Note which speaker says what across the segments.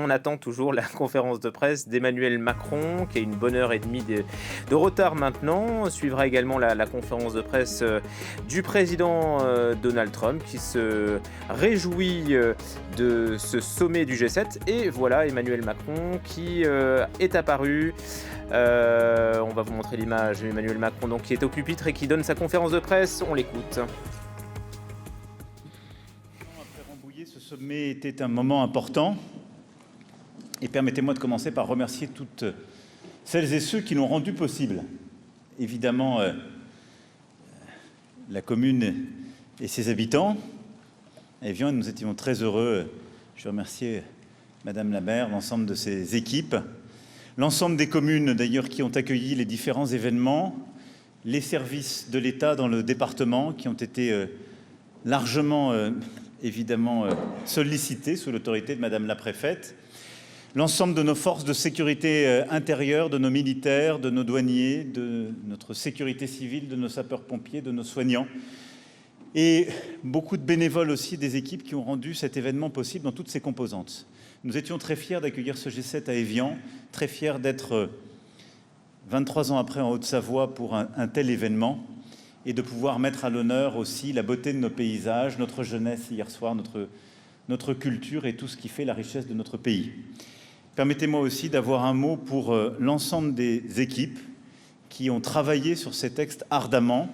Speaker 1: on attend toujours la conférence de presse d'Emmanuel Macron, qui a une bonne heure et demie de retard maintenant. Suivra également la conférence de presse du président Donald Trump, qui se réjouit de ce sommet du G7. Et voilà Emmanuel Macron qui est apparu. On va vous montrer l'image d'Emmanuel Macron donc, qui est au pupitre et qui donne sa conférence de presse. On l'écoute.
Speaker 2: Ce sommet était un moment important et permettez-moi de commencer par remercier toutes celles et ceux qui l'ont rendu possible. Évidemment, la commune et ses habitants. À Évian, nous étions très heureux. Je remercie Madame la maire, l'ensemble de ses équipes, l'ensemble des communes d'ailleurs qui ont accueilli les différents événements, les services de l'État dans le département qui ont été largement évidemment sollicité sous l'autorité de Madame la préfète, l'ensemble de nos forces de sécurité intérieure, de nos militaires, de nos douaniers, de notre sécurité civile, de nos sapeurs-pompiers, de nos soignants, et beaucoup de bénévoles aussi des équipes qui ont rendu cet événement possible dans toutes ses composantes. Nous étions très fiers d'accueillir ce G7 à Évian, très fiers d'être 23 ans après en Haute-Savoie pour un tel événement, et de pouvoir mettre à l'honneur aussi la beauté de nos paysages, notre jeunesse hier soir, notre culture et tout ce qui fait la richesse de notre pays. Permettez-moi aussi d'avoir un mot pour l'ensemble des équipes qui ont travaillé sur ces textes ardemment,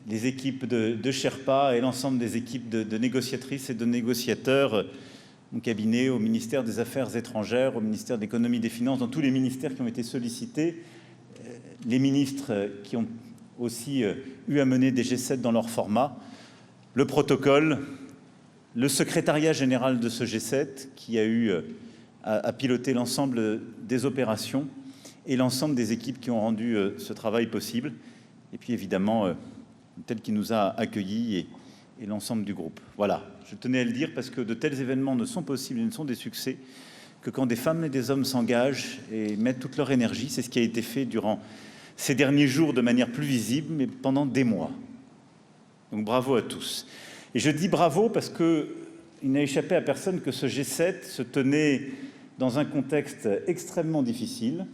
Speaker 2: les équipes de Sherpa et l'ensemble des équipes de négociatrices et de négociateurs, mon cabinet, au ministère des Affaires étrangères, au ministère de l'Économie et des Finances, dans tous les ministères qui ont été sollicités, les ministres qui ont aussi eu à mener des G7 dans leur format, le protocole, le secrétariat général de ce G7 qui a eu à piloter l'ensemble des opérations et l'ensemble des équipes qui ont rendu ce travail possible, et puis évidemment tel qui nous a accueillis et l'ensemble du groupe. Voilà, je tenais à le dire parce que de tels événements ne sont possibles et ne sont des succès que quand des femmes et des hommes s'engagent et mettent toute leur énergie. C'est ce qui a été fait durant ces derniers jours de manière plus visible, mais pendant des mois. Donc bravo à tous. Et je dis bravo parce qu'il n'a échappé à personne que ce G7 se tenait dans un contexte extrêmement difficile,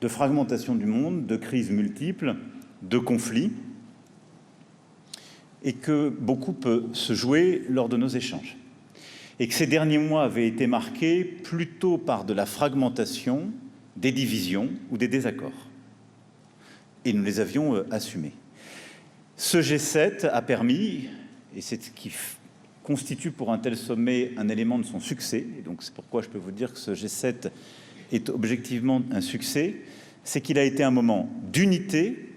Speaker 2: de fragmentation du monde, de crises multiples, de conflits, et que beaucoup peut se jouer lors de nos échanges. Et que ces derniers mois avaient été marqués plutôt par de la fragmentation, des divisions ou des désaccords. Et nous les avions assumés. Ce G7 a permis, et c'est ce qui constitue pour un tel sommet un élément de son succès, et donc c'est pourquoi je peux vous dire que ce G7 est objectivement un succès, c'est qu'il a été un moment d'unité,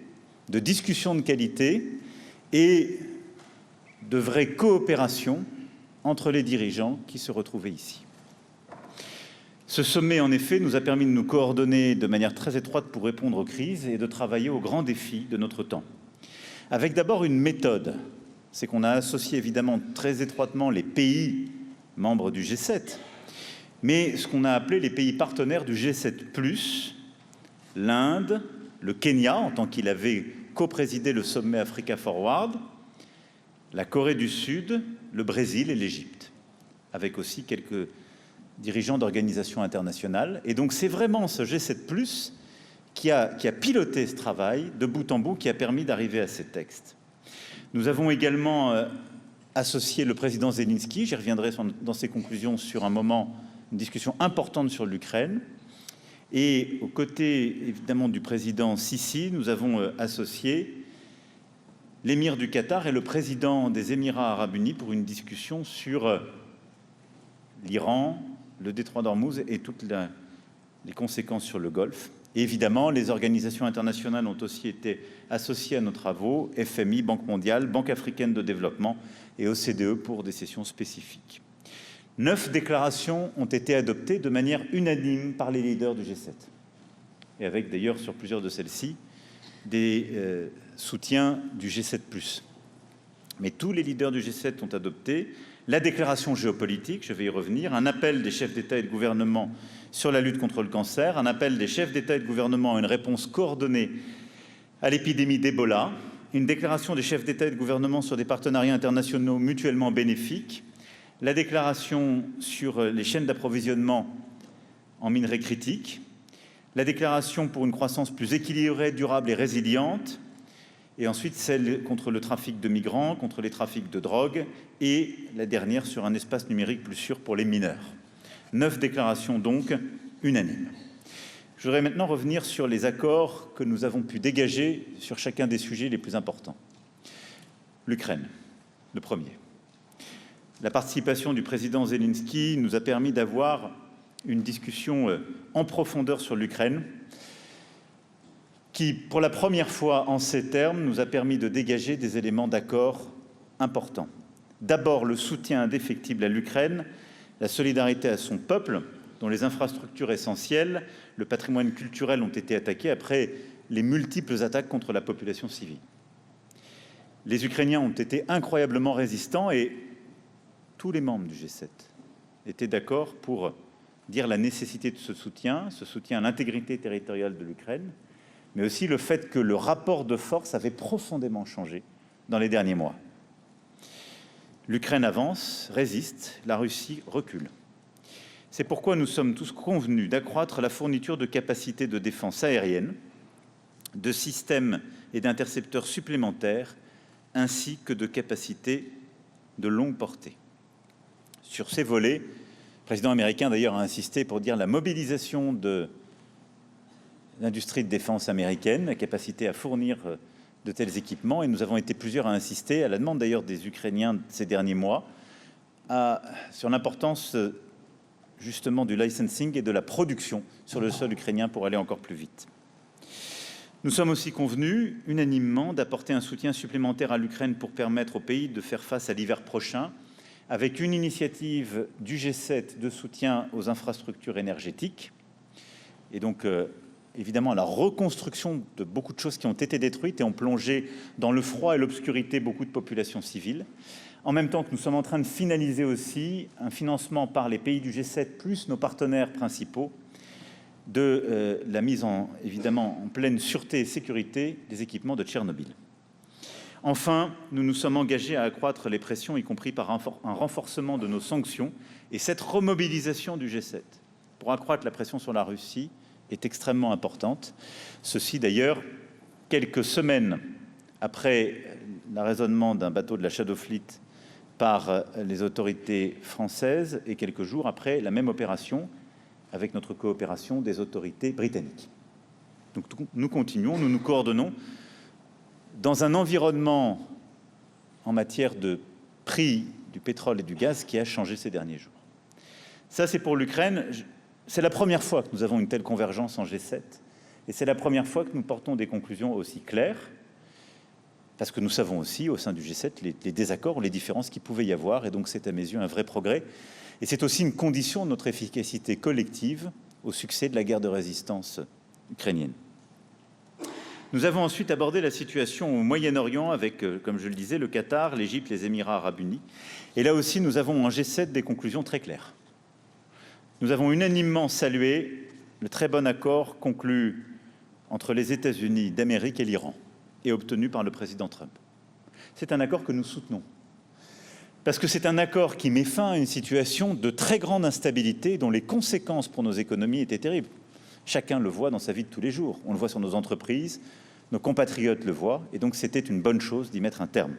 Speaker 2: de discussion de qualité et de vraie coopération entre les dirigeants qui se retrouvaient ici. Ce sommet, en effet, nous a permis de nous coordonner de manière très étroite pour répondre aux crises et de travailler aux grands défis de notre temps. Avec d'abord une méthode, c'est qu'on a associé évidemment très étroitement les pays membres du G7, mais ce qu'on a appelé les pays partenaires du G7+, l'Inde, le Kenya, en tant qu'il avait co-présidé le sommet Africa Forward, la Corée du Sud, le Brésil et l'Égypte, avec aussi quelques dirigeants d'organisations internationales. Et donc c'est vraiment ce G7+, qui a piloté ce travail de bout en bout, qui a permis d'arriver à ces textes. Nous avons également associé le président Zelensky, j'y reviendrai dans ses conclusions sur un moment, une discussion importante sur l'Ukraine. Et aux côtés évidemment du président Sisi, nous avons associé l'émir du Qatar et le président des Émirats arabes unis pour une discussion sur l'Iran, le détroit d'Ormuz et toutes les conséquences sur le Golfe. Et évidemment, les organisations internationales ont aussi été associées à nos travaux, FMI, Banque mondiale, Banque africaine de développement et OCDE pour des sessions spécifiques. 9 déclarations ont été adoptées de manière unanime par les leaders du G7. Et avec d'ailleurs sur plusieurs de celles-ci des soutiens du G7+. Mais tous les leaders du G7 ont adopté la déclaration géopolitique, je vais y revenir, un appel des chefs d'État et de gouvernement sur la lutte contre le cancer, un appel des chefs d'État et de gouvernement à une réponse coordonnée à l'épidémie d'Ebola, une déclaration des chefs d'État et de gouvernement sur des partenariats internationaux mutuellement bénéfiques, la déclaration sur les chaînes d'approvisionnement en minerais critiques, la déclaration pour une croissance plus équilibrée, durable et résiliente, et ensuite celle contre le trafic de migrants, contre les trafics de drogue, et la dernière sur un espace numérique plus sûr pour les mineurs. 9 déclarations donc unanimes. Je voudrais maintenant revenir sur les accords que nous avons pu dégager sur chacun des sujets les plus importants. L'Ukraine, le premier. La participation du président Zelensky nous a permis d'avoir une discussion en profondeur sur l'Ukraine, qui, pour la première fois en ces termes, nous a permis de dégager des éléments d'accord importants. D'abord, le soutien indéfectible à l'Ukraine, la solidarité à son peuple, dont les infrastructures essentielles, le patrimoine culturel ont été attaqués après les multiples attaques contre la population civile. Les Ukrainiens ont été incroyablement résistants et tous les membres du G7 étaient d'accord pour dire la nécessité de ce soutien à l'intégrité territoriale de l'Ukraine, mais aussi le fait que le rapport de force avait profondément changé dans les derniers mois. L'Ukraine avance, résiste, la Russie recule. C'est pourquoi nous sommes tous convenus d'accroître la fourniture de capacités de défense aérienne, de systèmes et d'intercepteurs supplémentaires, ainsi que de capacités de longue portée. Sur ces volets, le président américain d'ailleurs a insisté pour dire la mobilisation de l'industrie de défense américaine, la capacité à fournir de tels équipements, et nous avons été plusieurs à insister, à la demande d'ailleurs des Ukrainiens ces derniers mois, sur l'importance justement du licensing et de la production sur le sol ukrainien pour aller encore plus vite. Nous sommes aussi convenus unanimement d'apporter un soutien supplémentaire à l'Ukraine pour permettre au pays de faire face à l'hiver prochain, avec une initiative du G7 de soutien aux infrastructures énergétiques, et donc évidemment à la reconstruction de beaucoup de choses qui ont été détruites et ont plongé dans le froid et l'obscurité beaucoup de populations civiles. En même temps que nous sommes en train de finaliser aussi un financement par les pays du G7 plus nos partenaires principaux de la mise évidemment en pleine sûreté et sécurité des équipements de Tchernobyl. Enfin, nous nous sommes engagés à accroître les pressions, y compris par un renforcement de nos sanctions, et cette remobilisation du G7 pour accroître la pression sur la Russie est extrêmement importante. Ceci d'ailleurs, quelques semaines après l'arraisonnement d'un bateau de la Shadow Fleet par les autorités françaises et quelques jours après la même opération avec notre coopération des autorités britanniques. Donc nous continuons, nous nous coordonnons dans un environnement en matière de prix du pétrole et du gaz qui a changé ces derniers jours. Ça, c'est pour l'Ukraine. C'est la première fois que nous avons une telle convergence en G7 et c'est la première fois que nous portons des conclusions aussi claires parce que nous savons aussi, au sein du G7, les désaccords ou les différences qu'il pouvait y avoir, et donc c'est à mes yeux un vrai progrès. Et c'est aussi une condition de notre efficacité collective au succès de la guerre de résistance ukrainienne. Nous avons ensuite abordé la situation au Moyen-Orient avec, comme je le disais, le Qatar, l'Égypte, les Émirats arabes unis. Et là aussi, nous avons en G7 des conclusions très claires. Nous avons unanimement salué le très bon accord conclu entre les États-Unis d'Amérique et l'Iran et obtenu par le président Trump. C'est un accord que nous soutenons. Parce que c'est un accord qui met fin à une situation de très grande instabilité dont les conséquences pour nos économies étaient terribles. Chacun le voit dans sa vie de tous les jours. On le voit sur nos entreprises, nos compatriotes le voient, et donc c'était une bonne chose d'y mettre un terme.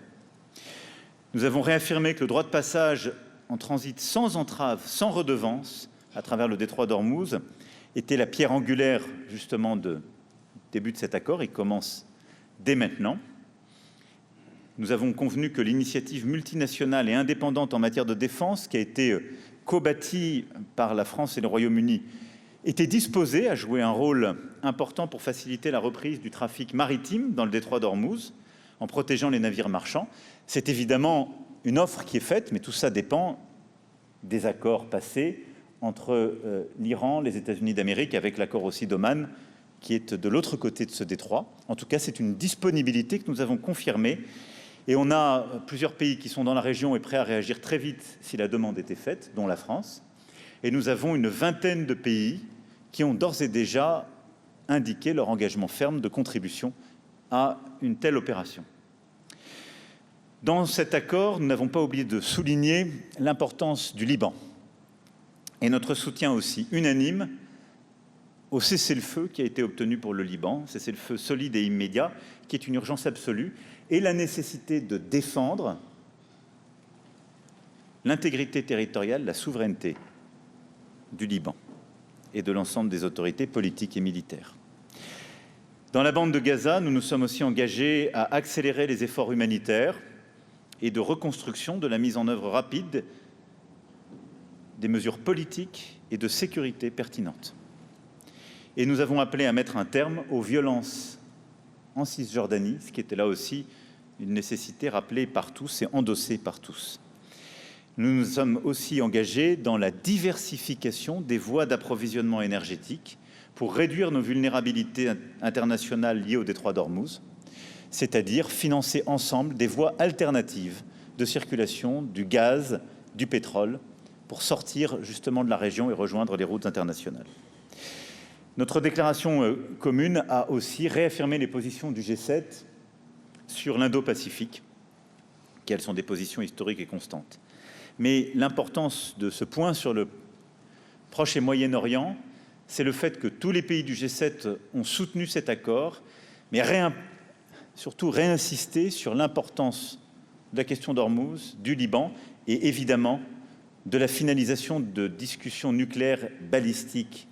Speaker 2: Nous avons réaffirmé que le droit de passage en transit sans entrave, sans redevance, à travers le détroit d'Ormuz, était la pierre angulaire justement du début de cet accord. Il commence dès maintenant. Nous avons convenu que l'initiative multinationale et indépendante en matière de défense, qui a été co-bâtie par la France et le Royaume-Uni, était disposée à jouer un rôle important pour faciliter la reprise du trafic maritime dans le détroit d'Ormuz, en protégeant les navires marchands. C'est évidemment une offre qui est faite, mais tout ça dépend des accords passés entre l'Iran, les États-Unis d'Amérique, avec l'accord aussi d'Oman, qui est de l'autre côté de ce détroit. En tout cas, c'est une disponibilité que nous avons confirmée. Et on a plusieurs pays qui sont dans la région et prêts à réagir très vite si la demande était faite, dont la France. Et nous avons une vingtaine de pays qui ont d'ores et déjà indiqué leur engagement ferme de contribution à une telle opération. Dans cet accord, nous n'avons pas oublié de souligner l'importance du Liban et notre soutien aussi unanime au cessez-le-feu qui a été obtenu pour le Liban, cessez-le-feu solide et immédiat, qui est une urgence absolue, et la nécessité de défendre l'intégrité territoriale, la souveraineté du Liban et de l'ensemble des autorités politiques et militaires. Dans la bande de Gaza, nous nous sommes aussi engagés à accélérer les efforts humanitaires et de reconstruction, de la mise en œuvre rapide des mesures politiques et de sécurité pertinentes. Et nous avons appelé à mettre un terme aux violences en Cisjordanie, ce qui était là aussi une nécessité rappelée par tous et endossée par tous. Nous nous sommes aussi engagés dans la diversification des voies d'approvisionnement énergétique pour réduire nos vulnérabilités internationales liées au détroit d'Ormuz, c'est-à-dire financer ensemble des voies alternatives de circulation du gaz, du pétrole, pour sortir justement de la région et rejoindre les routes internationales. Notre déclaration commune a aussi réaffirmé les positions du G7 sur l'Indo-Pacifique, qui sont des positions historiques et constantes. Mais l'importance de ce point sur le Proche et Moyen-Orient, c'est le fait que tous les pays du G7 ont soutenu cet accord, mais surtout réinsisté sur l'importance de la question d'Ormuz, du Liban et évidemment de la finalisation de discussions nucléaires balistiques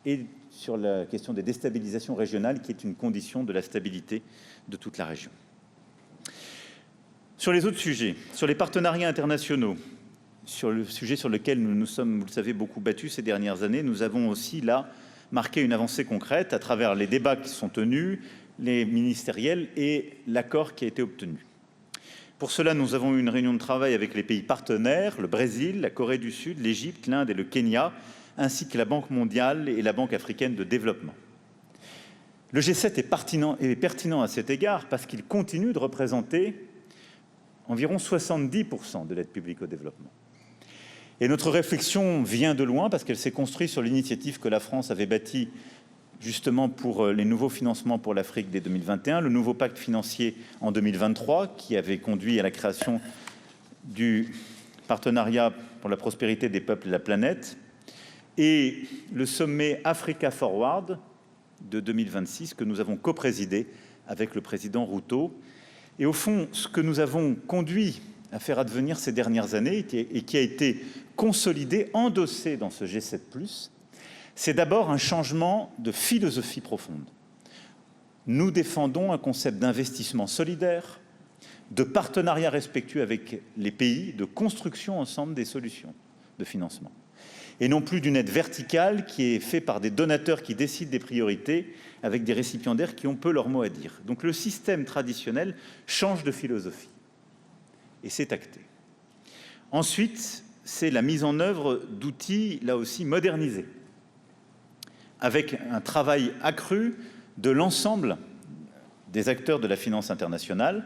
Speaker 2: et sur la question des déstabilisations régionales qui est une condition de la stabilité de toute la région. Sur les autres sujets, sur les partenariats internationaux, sur le sujet sur lequel nous nous sommes, vous le savez, beaucoup battus ces dernières années, nous avons aussi là marqué une avancée concrète à travers les débats qui sont tenus, les ministériels et l'accord qui a été obtenu. Pour cela, nous avons eu une réunion de travail avec les pays partenaires, le Brésil, la Corée du Sud, l'Égypte, l'Inde et le Kenya, ainsi que la Banque mondiale et la Banque africaine de développement. Le G7 est pertinent à cet égard parce qu'il continue de représenter environ 70% de l'aide publique au développement. Et notre réflexion vient de loin parce qu'elle s'est construite sur l'initiative que la France avait bâtie justement pour les nouveaux financements pour l'Afrique dès 2021, le nouveau pacte financier en 2023 qui avait conduit à la création du partenariat pour la prospérité des peuples et de la planète et le sommet Africa Forward de 2026 que nous avons coprésidé avec le président Ruto. Et au fond, ce que nous avons conduit à faire advenir ces dernières années et qui a été consolidé, endossé dans ce G7+, c'est d'abord un changement de philosophie profonde. Nous défendons un concept d'investissement solidaire, de partenariat respectueux avec les pays, de construction ensemble des solutions de financement. Et non plus d'une aide verticale qui est faite par des donateurs qui décident des priorités avec des récipiendaires qui ont peu leur mot à dire. Donc le système traditionnel change de philosophie. Et c'est acté. Ensuite, c'est la mise en œuvre d'outils, là aussi, modernisés, avec un travail accru de l'ensemble des acteurs de la finance internationale.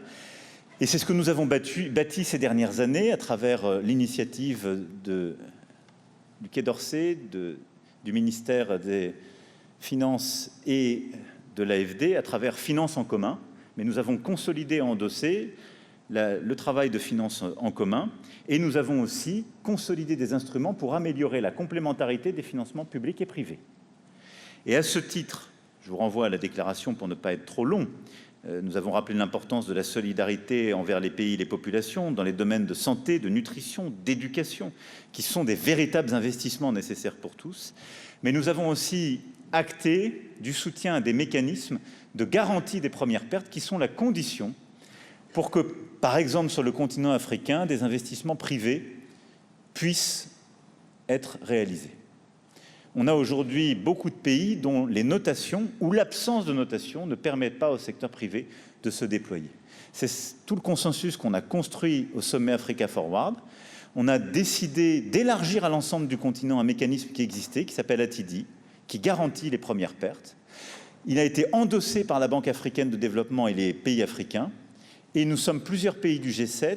Speaker 2: Et c'est ce que nous avons bâti ces dernières années à travers l'initiative du Quai d'Orsay, du ministère des Finances et de l'AFD, à travers Finances en commun. Mais nous avons consolidé et endossé le travail de finances en commun et nous avons aussi consolidé des instruments pour améliorer la complémentarité des financements publics et privés. Et à ce titre, je vous renvoie à la déclaration pour ne pas être trop long, nous avons rappelé l'importance de la solidarité envers les pays et les populations dans les domaines de santé, de nutrition, d'éducation, qui sont des véritables investissements nécessaires pour tous. Mais nous avons aussi acté du soutien à des mécanismes de garantie des premières pertes qui sont la condition pour que, par exemple, sur le continent africain, des investissements privés puissent être réalisés. On a aujourd'hui beaucoup de pays dont les notations ou l'absence de notation ne permettent pas au secteur privé de se déployer. C'est tout le consensus qu'on a construit au sommet Africa Forward. On a décidé d'élargir à l'ensemble du continent un mécanisme qui existait, qui s'appelle ATD, qui garantit les premières pertes. Il a été endossé par la Banque africaine de développement et les pays africains. Et nous sommes plusieurs pays du G7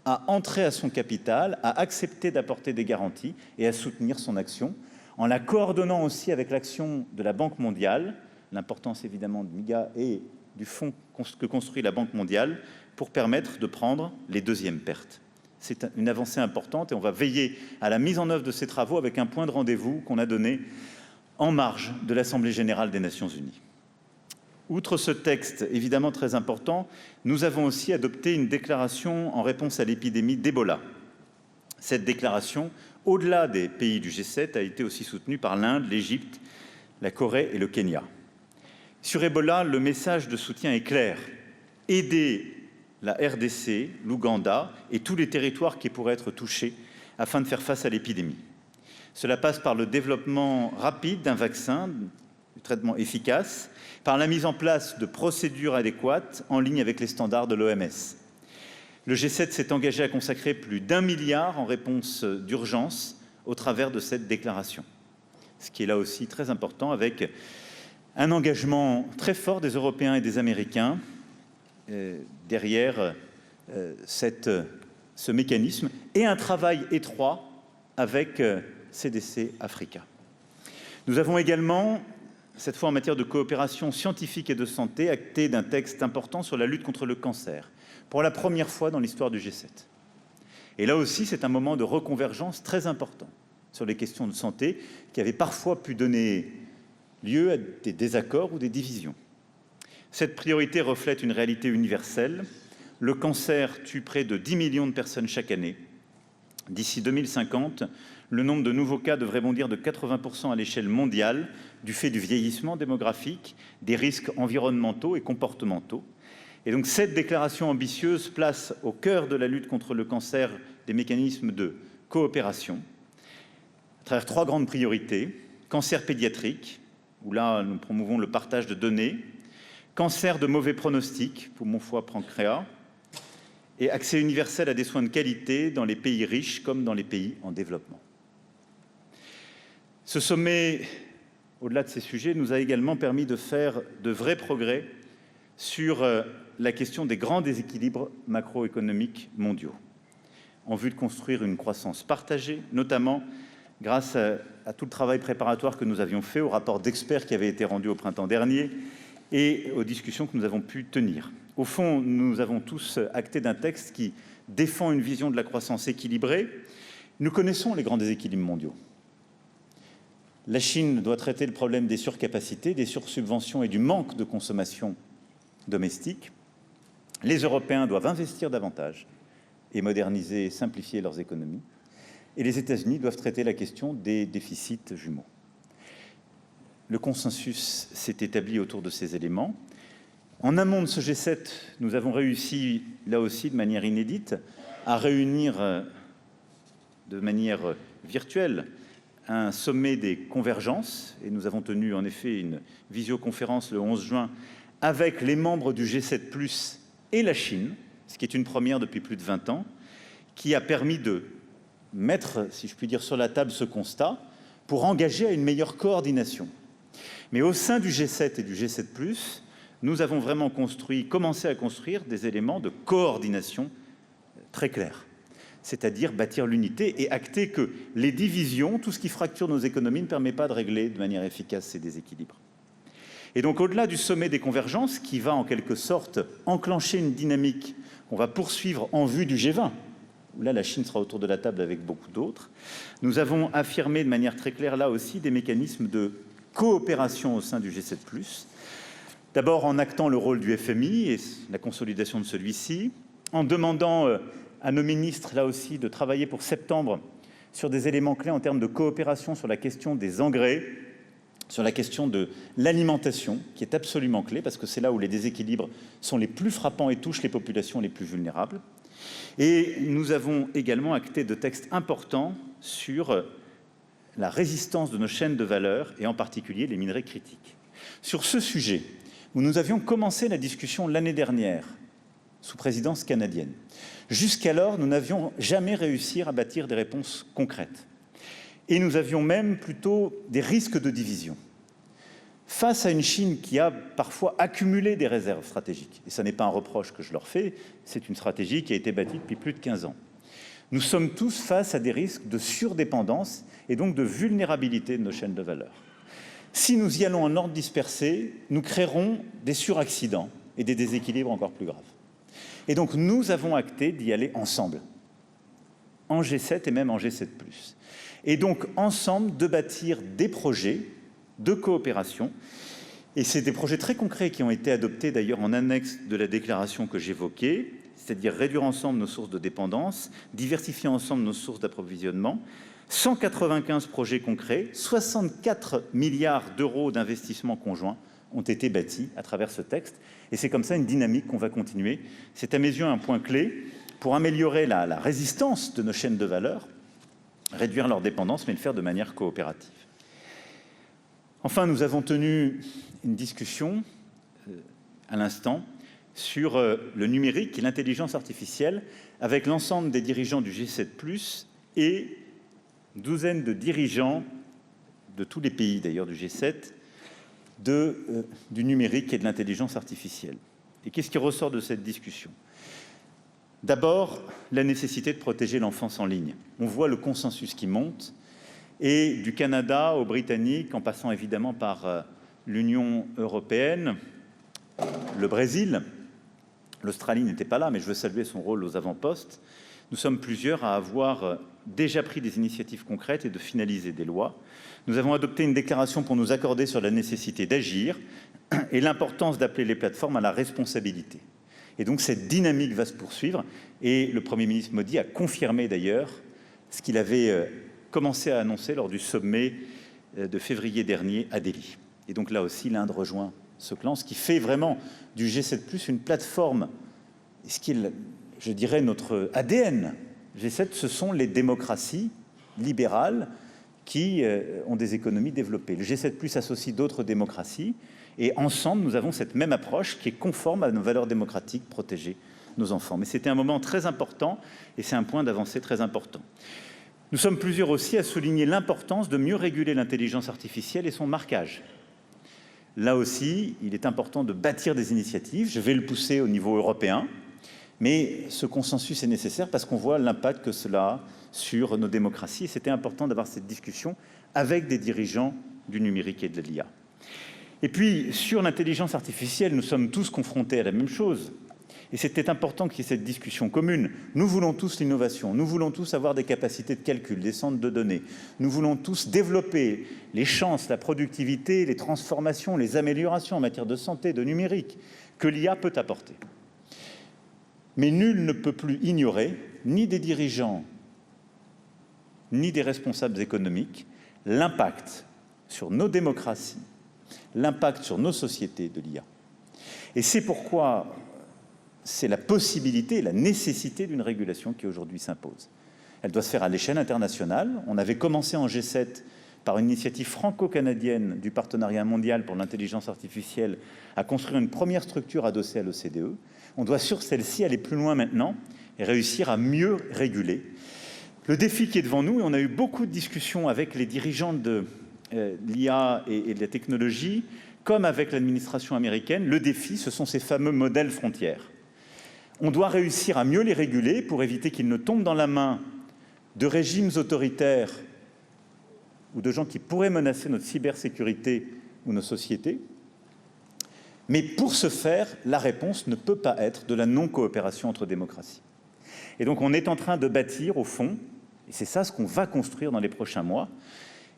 Speaker 2: à entrer à son capital, à accepter d'apporter des garanties et à soutenir son action, en la coordonnant aussi avec l'action de la Banque mondiale, l'importance évidemment de MIGA et du fonds que construit la Banque mondiale pour permettre de prendre les deuxièmes pertes. C'est une avancée importante et on va veiller à la mise en œuvre de ces travaux avec un point de rendez-vous qu'on a donné en marge de l'Assemblée générale des Nations unies. Outre ce texte évidemment très important, nous avons aussi adopté une déclaration en réponse à l'épidémie d'Ebola. Cette déclaration, au-delà des pays du G7, a été aussi soutenue par l'Inde, l'Égypte, la Corée et le Kenya. Sur Ebola, le message de soutien est clair. Aider la RDC, l'Ouganda et tous les territoires qui pourraient être touchés afin de faire face à l'épidémie. Cela passe par le développement rapide d'un vaccin, du traitement efficace, par la mise en place de procédures adéquates en ligne avec les standards de l'OMS. Le G7 s'est engagé à consacrer plus d'1 milliard en réponse d'urgence au travers de cette déclaration. Ce qui est là aussi très important, avec un engagement très fort des Européens et des Américains derrière ce mécanisme et un travail étroit avec CDC Africa. Nous avons également, cette fois en matière de coopération scientifique et de santé, acté d'un texte important sur la lutte contre le cancer, pour la première fois dans l'histoire du G7. Et là aussi, c'est un moment de reconvergence très important sur les questions de santé qui avaient parfois pu donner lieu à des désaccords ou des divisions. Cette priorité reflète une réalité universelle. Le cancer tue près de 10 millions de personnes chaque année. D'ici 2050, le nombre de nouveaux cas devrait bondir de 80% à l'échelle mondiale du fait du vieillissement démographique, des risques environnementaux et comportementaux. Et donc cette déclaration ambitieuse place au cœur de la lutte contre le cancer des mécanismes de coopération à travers 3 grandes priorités. Cancer pédiatrique, où là nous promouvons le partage de données, cancer de mauvais pronostic, poumon, foie, pancréas, et accès universel à des soins de qualité dans les pays riches comme dans les pays en développement. Ce sommet, au-delà de ces sujets, nous a également permis de faire de vrais progrès sur la question des grands déséquilibres macroéconomiques mondiaux, en vue de construire une croissance partagée, notamment grâce à tout le travail préparatoire que nous avions fait, au rapport d'experts qui avait été rendu au printemps dernier et aux discussions que nous avons pu tenir. Au fond, nous avons tous acté d'un texte qui défend une vision de la croissance équilibrée. Nous connaissons les grands déséquilibres mondiaux. La Chine doit traiter le problème des surcapacités, des sursubventions et du manque de consommation domestique. Les Européens doivent investir davantage et moderniser et simplifier leurs économies. Et les États-Unis doivent traiter la question des déficits jumeaux. Le consensus s'est établi autour de ces éléments. En amont de ce G7, nous avons réussi, là aussi de manière inédite, à réunir de manière virtuelle un sommet des convergences. Et nous avons tenu en effet une visioconférence le 11 juin avec les membres du G7+, et la Chine, ce qui est une première depuis plus de 20 ans, qui a permis de mettre, si je puis dire, sur la table ce constat pour engager à une meilleure coordination. Mais au sein du G7 et du G7+, nous avons vraiment commencé à construire des éléments de coordination très clairs, c'est-à-dire bâtir l'unité et acter que les divisions, tout ce qui fracture nos économies, ne permet pas de régler de manière efficace ces déséquilibres. Et donc, au-delà du sommet des convergences, qui va en quelque sorte enclencher une dynamique qu'on va poursuivre en vue du G20, où là, la Chine sera autour de la table avec beaucoup d'autres, nous avons affirmé de manière très claire, là aussi, des mécanismes de coopération au sein du G7+. D'abord en actant le rôle du FMI et la consolidation de celui-ci, en demandant à nos ministres, là aussi, de travailler pour septembre sur des éléments clés en termes de coopération sur la question des engrais, sur la question de l'alimentation, qui est absolument clé, parce que c'est là où les déséquilibres sont les plus frappants et touchent les populations les plus vulnérables. Et nous avons également acté de textes importants sur la résistance de nos chaînes de valeur, et en particulier les minerais critiques. Sur ce sujet, où nous avions commencé la discussion l'année dernière, sous présidence canadienne, jusqu'alors, nous n'avions jamais réussi à bâtir des réponses concrètes. Et nous avions même plutôt des risques de division. Face à une Chine qui a parfois accumulé des réserves stratégiques, et ce n'est pas un reproche que je leur fais, c'est une stratégie qui a été bâtie depuis plus de 15 ans. Nous sommes tous face à des risques de surdépendance et donc de vulnérabilité de nos chaînes de valeur. Si nous y allons en ordre dispersé, nous créerons des suraccidents et des déséquilibres encore plus graves. Et donc nous avons acté d'y aller ensemble, en G7 et même en G7+. Et donc ensemble de bâtir des projets de coopération. Et c'est des projets très concrets qui ont été adoptés d'ailleurs en annexe de la déclaration que j'évoquais, c'est-à-dire réduire ensemble nos sources de dépendance, diversifier ensemble nos sources d'approvisionnement, 195 projets concrets, 64 milliards d'euros d'investissements conjoints ont été bâtis à travers ce texte. Et c'est comme ça une dynamique qu'on va continuer. C'est à mes yeux un point clé pour améliorer la résistance de nos chaînes de valeur, réduire leur dépendance, mais le faire de manière coopérative. Enfin, nous avons tenu une discussion à l'instant sur le numérique et l'intelligence artificielle avec l'ensemble des dirigeants du G7+, et une douzaine de dirigeants de tous les pays d'ailleurs du G7 du numérique et de l'intelligence artificielle. Et qu'est-ce qui ressort de cette discussion? D'abord, la nécessité de protéger l'enfance en ligne. On voit le consensus qui monte, et du Canada aux Britanniques, en passant évidemment par l'Union européenne, le Brésil, l'Australie n'était pas là, mais je veux saluer son rôle aux avant-postes. Nous sommes plusieurs à avoir déjà pris des initiatives concrètes et de finaliser des lois. Nous avons adopté une déclaration pour nous accorder sur la nécessité d'agir et l'importance d'appeler les plateformes à la responsabilité. Et donc cette dynamique va se poursuivre, et le Premier ministre Modi a confirmé d'ailleurs ce qu'il avait commencé à annoncer lors du sommet de février dernier à Delhi. Et donc là aussi, l'Inde rejoint ce clan, ce qui fait vraiment du G7+ une plateforme, ce qui est, je dirais, notre ADN. G7, ce sont les démocraties libérales qui ont des économies développées. Le G7+ associe d'autres démocraties, et ensemble, nous avons cette même approche qui est conforme à nos valeurs démocratiques, protéger nos enfants. Mais c'était un moment très important, et c'est un point d'avancée très important. Nous sommes plusieurs aussi à souligner l'importance de mieux réguler l'intelligence artificielle et son marquage. Là aussi, il est important de bâtir des initiatives. Je vais le pousser au niveau européen, mais ce consensus est nécessaire parce qu'on voit l'impact que cela a sur nos démocraties. C'était important d'avoir cette discussion avec des dirigeants du numérique et de l'IA. Et puis, sur l'intelligence artificielle, nous sommes tous confrontés à la même chose. Et c'était important qu'il y ait cette discussion commune. Nous voulons tous l'innovation, nous voulons tous avoir des capacités de calcul, des centres de données. Nous voulons tous développer les chances, la productivité, les transformations, les améliorations en matière de santé, de numérique, que l'IA peut apporter. Mais nul ne peut plus ignorer, ni des dirigeants, ni des responsables économiques, l'impact sur nos démocraties, l'impact sur nos sociétés de l'IA. Et c'est pourquoi c'est la possibilité, la nécessité d'une régulation qui aujourd'hui s'impose. Elle doit se faire à l'échelle internationale. On avait commencé en G7 par une initiative franco-canadienne du partenariat mondial pour l'intelligence artificielle à construire une première structure adossée à l'OCDE. On doit sur celle-ci aller plus loin maintenant et réussir à mieux réguler. Le défi qui est devant nous, et on a eu beaucoup de discussions avec les dirigeants de l'IA et de la technologie, comme avec l'administration américaine, le défi, ce sont ces fameux modèles frontières. On doit réussir à mieux les réguler pour éviter qu'ils ne tombent dans la main de régimes autoritaires ou de gens qui pourraient menacer notre cybersécurité ou nos sociétés. Mais pour ce faire, la réponse ne peut pas être de la non-coopération entre démocraties. Et donc on est en train de bâtir, au fond, et c'est ça ce qu'on va construire dans les prochains mois,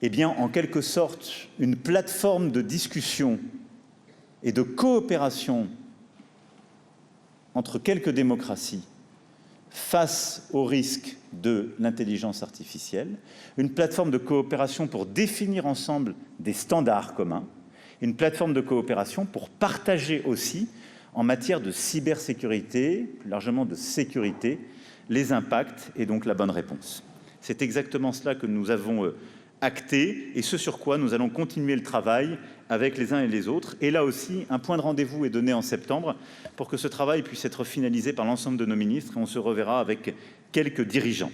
Speaker 2: eh bien, en quelque sorte, une plateforme de discussion et de coopération entre quelques démocraties face au risque de l'intelligence artificielle, une plateforme de coopération pour définir ensemble des standards communs, une plateforme de coopération pour partager aussi, en matière de cybersécurité, plus largement de sécurité, les impacts et donc la bonne réponse. C'est exactement cela que nous avons acté et ce sur quoi nous allons continuer le travail avec les uns et les autres. Et là aussi, un point de rendez-vous est donné en septembre pour que ce travail puisse être finalisé par l'ensemble de nos ministres et on se reverra avec quelques dirigeants.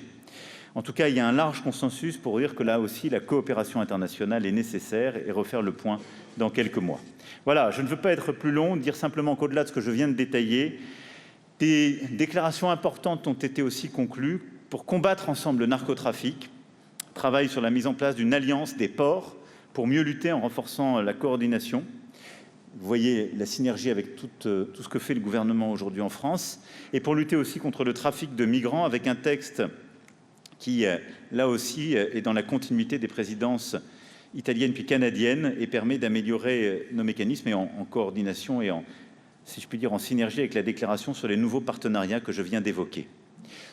Speaker 2: En tout cas, il y a un large consensus pour dire que là aussi, la coopération internationale est nécessaire et refaire le point dans quelques mois. Voilà, je ne veux pas être plus long, dire simplement qu'au-delà de ce que je viens de détailler, des déclarations importantes ont été aussi conclues pour combattre ensemble le narcotrafic, travail sur la mise en place d'une alliance des ports pour mieux lutter en renforçant la coordination, Vous voyez la synergie avec tout ce que fait le gouvernement aujourd'hui en France, et pour lutter aussi contre le trafic de migrants avec un texte qui, là aussi, est dans la continuité des présidences italiennes puis canadiennes et permet d'améliorer nos mécanismes et en coordination et si je puis dire, en synergie avec la déclaration sur les nouveaux partenariats que je viens d'évoquer.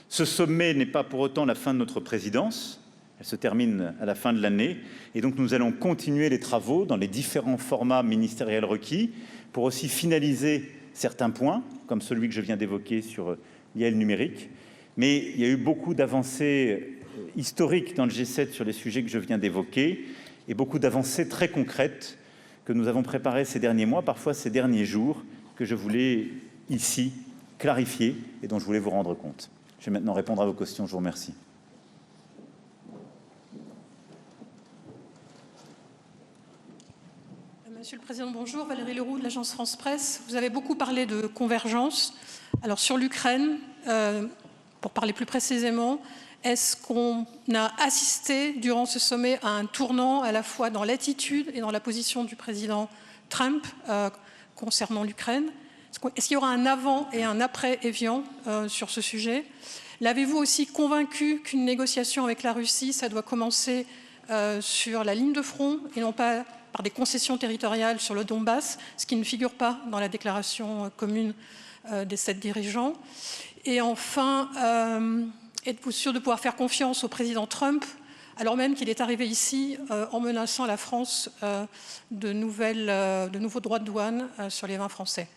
Speaker 2: Ce sommet n'est pas pour autant la fin de notre présidence. Elle se termine à la fin de l'année et donc nous allons continuer les travaux dans les différents formats ministériels requis pour aussi finaliser certains points, comme celui que je viens d'évoquer sur l'IA numérique. Mais il y a eu beaucoup d'avancées historiques dans le G7 sur les sujets que je viens d'évoquer et beaucoup d'avancées très concrètes que nous avons préparées ces derniers mois, parfois ces derniers jours, que je voulais ici clarifier et dont je voulais vous rendre compte. Je vais maintenant répondre à vos questions. Je vous remercie.
Speaker 3: Monsieur le Président, bonjour. Valérie Leroux de l'agence France Presse. Vous avez beaucoup parlé de convergence. Alors sur l'Ukraine, pour parler plus précisément, est-ce qu'on a assisté durant ce sommet à un tournant à la fois dans l'attitude et dans la position du président Trump concernant l'Ukraine? Est-ce qu'il y aura un avant et un après Évian sur ce sujet? L'avez-vous aussi convaincu qu'une négociation avec la Russie, ça doit commencer sur la ligne de front et non pas par des concessions territoriales sur le Donbass, ce qui ne figure pas dans la déclaration commune des 7 dirigeants? Et enfin, êtes-vous sûr de pouvoir faire confiance au président Trump, alors même qu'il est arrivé ici en menaçant la France de nouveaux droits de douane sur les vins français?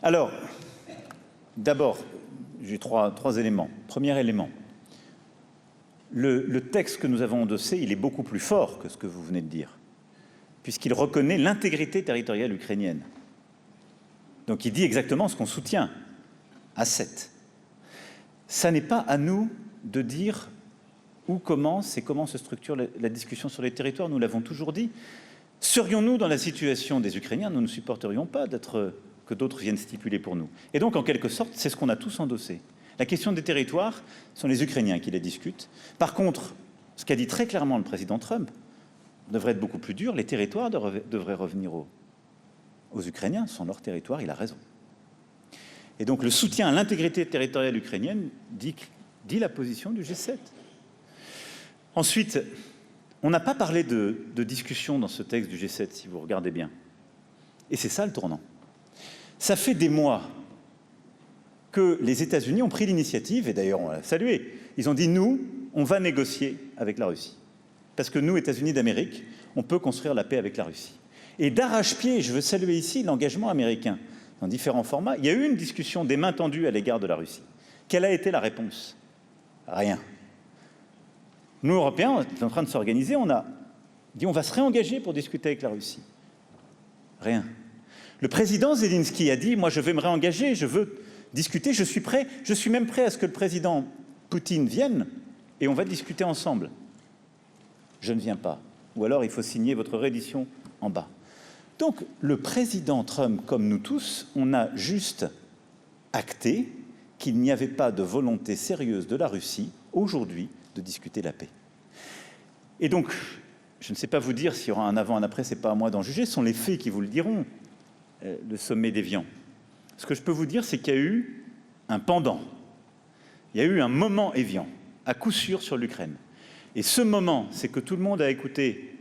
Speaker 2: Alors, d'abord, j'ai trois éléments. Premier élément, le texte que nous avons endossé, il est beaucoup plus fort que ce que vous venez de dire, puisqu'il reconnaît l'intégrité territoriale ukrainienne. Donc il dit exactement ce qu'on soutient à 7. Ça n'est pas à nous de dire où commence et comment se structure la discussion sur les territoires. Nous l'avons toujours dit. Serions-nous dans la situation des Ukrainiens, nous ne supporterions pas que d'autres viennent stipuler pour nous. Et donc, en quelque sorte, c'est ce qu'on a tous endossé. La question des territoires, ce sont les Ukrainiens qui la discutent. Par contre, ce qu'a dit très clairement le président Trump devrait être beaucoup plus dur. Les territoires devraient revenir aux Ukrainiens. Ce sont leurs territoires, il a raison. Et donc, le soutien à l'intégrité territoriale ukrainienne dit la position du G7. Ensuite, on n'a pas parlé de discussion dans ce texte du G7, si vous regardez bien. Et c'est ça le tournant. Ça fait des mois que les États-Unis ont pris l'initiative, et d'ailleurs on l'a salué. Ils ont dit, nous, on va négocier avec la Russie. Parce que nous, États-Unis d'Amérique, on peut construire la paix avec la Russie. Et d'arrache-pied, je veux saluer ici l'engagement américain dans différents formats. Il y a eu une discussion des mains tendues à l'égard de la Russie. Quelle a été la réponse? Rien. Nous, Européens, on est en train de s'organiser, on a dit on va se réengager pour discuter avec la Russie. Rien. Le président Zelensky a dit, moi je vais me réengager, je veux discuter, je suis prêt, je suis même prêt à ce que le président Poutine vienne et on va discuter ensemble. Je ne viens pas. Ou alors il faut signer votre reddition en bas. Donc le président Trump, comme nous tous, on a juste acté qu'il n'y avait pas de volonté sérieuse de la Russie aujourd'hui de discuter la paix. Et donc, je ne sais pas vous dire s'il y aura un avant, un après, ce n'est pas à moi d'en juger, ce sont les faits qui vous le diront, le sommet d'Évian. Ce que je peux vous dire, c'est qu'il y a eu un pendant, il y a eu un moment Évian, à coup sûr sur l'Ukraine. Et ce moment, c'est que tout le monde a écouté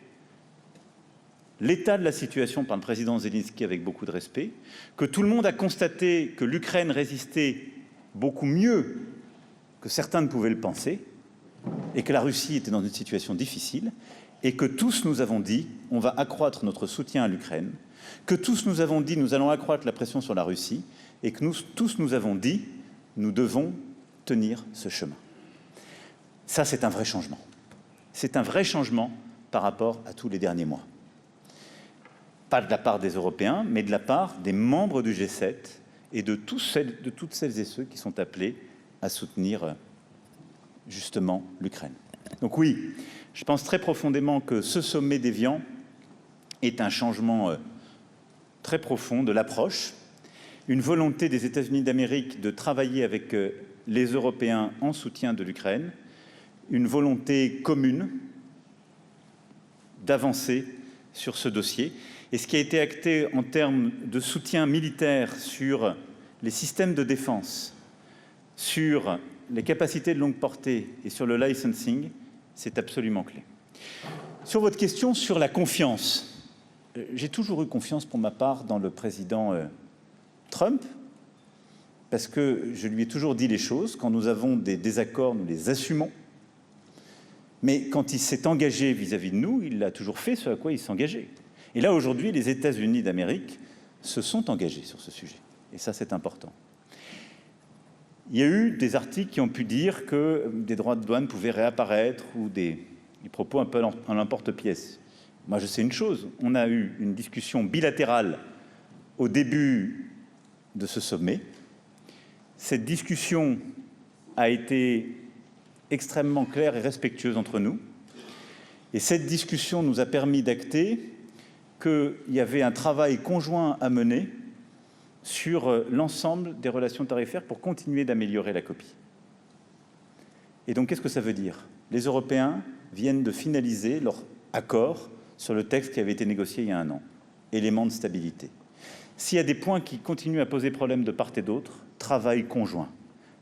Speaker 2: l'état de la situation par le président Zelensky avec beaucoup de respect, que tout le monde a constaté que l'Ukraine résistait beaucoup mieux que certains ne pouvaient le penser, et que la Russie était dans une situation difficile, et que tous nous avons dit on va accroître notre soutien à l'Ukraine, que tous nous avons dit nous allons accroître la pression sur la Russie, et que tous nous avons dit nous devons tenir ce chemin. Ça, c'est un vrai changement. C'est un vrai changement par rapport à tous les derniers mois. Pas de la part des Européens, mais de la part des membres du G7 et de toutes celles et ceux qui sont appelés à soutenir justement l'Ukraine. Donc oui, je pense très profondément que ce sommet d'Évian est un changement très profond de l'approche, une volonté des États-Unis d'Amérique de travailler avec les Européens en soutien de l'Ukraine, une volonté commune d'avancer sur ce dossier. Et ce qui a été acté en termes de soutien militaire sur les systèmes de défense, sur les capacités de longue portée et sur le licensing, c'est absolument clé. Sur votre question sur la confiance, j'ai toujours eu confiance pour ma part dans le président Trump, parce que je lui ai toujours dit les choses. Quand nous avons des désaccords, nous les assumons. Mais quand il s'est engagé vis-à-vis de nous, il a toujours fait ce à quoi il s'engageait. Et là, aujourd'hui, les États-Unis d'Amérique se sont engagés sur ce sujet. Et ça, c'est important. Il y a eu des articles qui ont pu dire que des droits de douane pouvaient réapparaître ou des propos un peu en l'emporte-pièce. Moi, je sais une chose. On a eu une discussion bilatérale au début de ce sommet. Cette discussion a été extrêmement claire et respectueuse entre nous. Et cette discussion nous a permis d'acter qu'il y avait un travail conjoint à mener sur l'ensemble des relations tarifaires pour continuer d'améliorer la copie. Et donc, qu'est-ce que ça veut dire? Les Européens viennent de finaliser leur accord sur le texte qui avait été négocié il y a 1 an, élément de stabilité. S'il y a des points qui continuent à poser problème de part et d'autre, travail conjoint.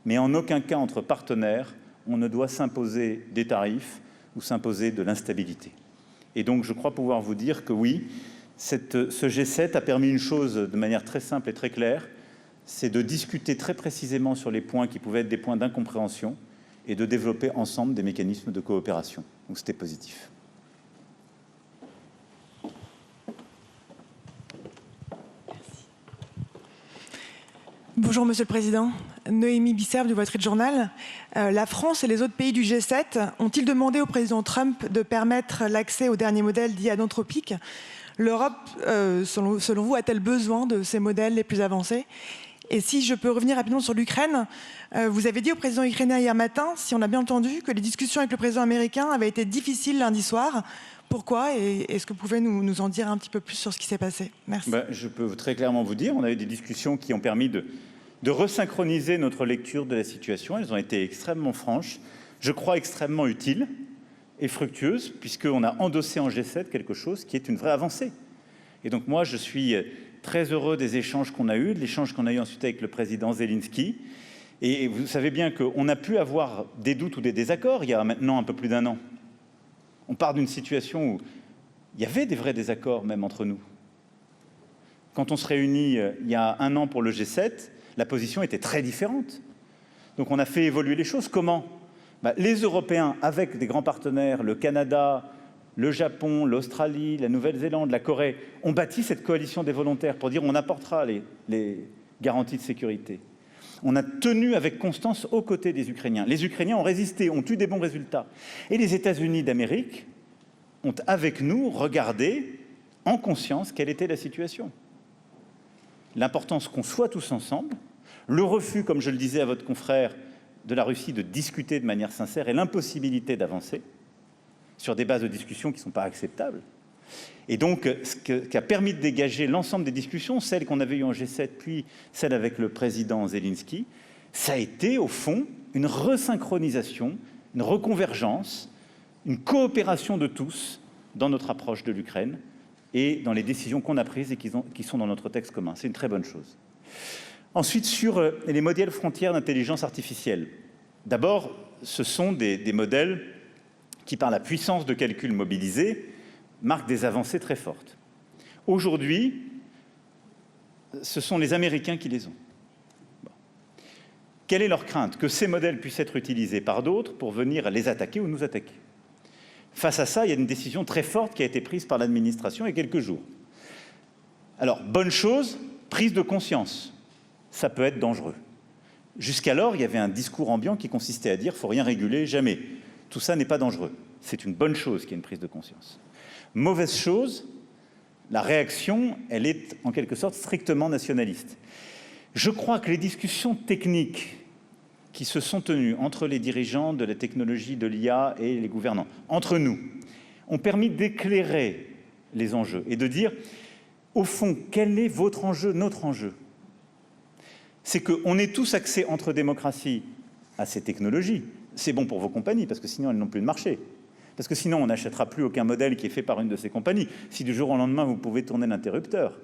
Speaker 2: Mais en aucun cas, entre partenaires, on ne doit s'imposer des tarifs ou s'imposer de l'instabilité. Et donc, je crois pouvoir vous dire que oui, ce G7 a permis une chose de manière très simple et très claire, c'est de discuter très précisément sur les points qui pouvaient être des points d'incompréhension et de développer ensemble des mécanismes de coopération. Donc, c'était positif.
Speaker 4: Bonjour Monsieur le Président. Noémie Bisserve du Wall Street Journal. La France et les autres pays du G7 ont-ils demandé au président Trump de permettre l'accès aux derniers modèles dits anthropiques? L'Europe, selon vous, a-t-elle besoin de ces modèles les plus avancés? Et si je peux revenir rapidement sur l'Ukraine, vous avez dit au président ukrainien hier matin, si on a bien entendu, que les discussions avec le président américain avaient été difficiles lundi soir. Pourquoi? Et est-ce que vous pouvez nous en dire un petit peu plus sur ce qui s'est passé? Merci.
Speaker 2: Je peux très clairement vous dire, on a eu des discussions qui ont permis de resynchroniser notre lecture de la situation. Elles ont été extrêmement franches, je crois extrêmement utiles et fructueuses, puisqu'on a endossé en G7 quelque chose qui est une vraie avancée. Et donc moi, je suis très heureux des échanges qu'on a eus, de l'échange qu'on a eu ensuite avec le président Zelensky. Et vous savez bien qu'on a pu avoir des doutes ou des désaccords il y a maintenant un peu plus d'1 an. On part d'une situation où il y avait des vrais désaccords même entre nous. Quand on se réunit il y a 1 an pour le G7, la position était très différente. Donc on a fait évoluer les choses. Comment? Les Européens, avec des grands partenaires, le Canada, le Japon, l'Australie, la Nouvelle-Zélande, la Corée, ont bâti cette coalition des volontaires pour dire on apportera les garanties de sécurité. On a tenu avec constance aux côtés des Ukrainiens. Les Ukrainiens ont résisté, ont eu des bons résultats. Et les États-Unis d'Amérique ont, avec nous, regardé en conscience quelle était la situation. L'importance qu'on soit tous ensemble, le refus, comme je le disais à votre confrère, de la Russie de discuter de manière sincère et l'impossibilité d'avancer sur des bases de discussion qui ne sont pas acceptables. Et donc, ce qui a permis de dégager l'ensemble des discussions, celles qu'on avait eues en G7, puis celles avec le président Zelensky, ça a été, au fond, une resynchronisation, une reconvergence, une coopération de tous dans notre approche de l'Ukraine et dans les décisions qu'on a prises et qui sont dans notre texte commun. C'est une très bonne chose. Ensuite, sur les modèles frontières d'intelligence artificielle. D'abord, ce sont des modèles qui, par la puissance de calcul mobilisée, marquent des avancées très fortes. Aujourd'hui, ce sont les Américains qui les ont. Bon. Quelle est leur crainte? Que ces modèles puissent être utilisés par d'autres pour venir les attaquer ou nous attaquer. Face à ça, il y a une décision très forte qui a été prise par l'administration il y a quelques jours. Alors, bonne chose, prise de conscience. Ça peut être dangereux. Jusqu'alors, il y avait un discours ambiant qui consistait à dire « faut rien réguler, jamais ». Tout ça n'est pas dangereux. C'est une bonne chose qu'il y ait une prise de conscience. Mauvaise chose, la réaction, elle est en quelque sorte strictement nationaliste. Je crois que les discussions techniques qui se sont tenues entre les dirigeants de la technologie de l'IA et les gouvernants, entre nous, ont permis d'éclairer les enjeux et de dire, au fond, quel est votre enjeu, notre enjeu? C'est qu'on est tous axés entre démocraties à ces technologies. C'est bon pour vos compagnies, parce que sinon elles n'ont plus de marché. Parce que sinon, on n'achètera plus aucun modèle qui est fait par une de ces compagnies. Si du jour au lendemain, vous pouvez tourner l'interrupteur.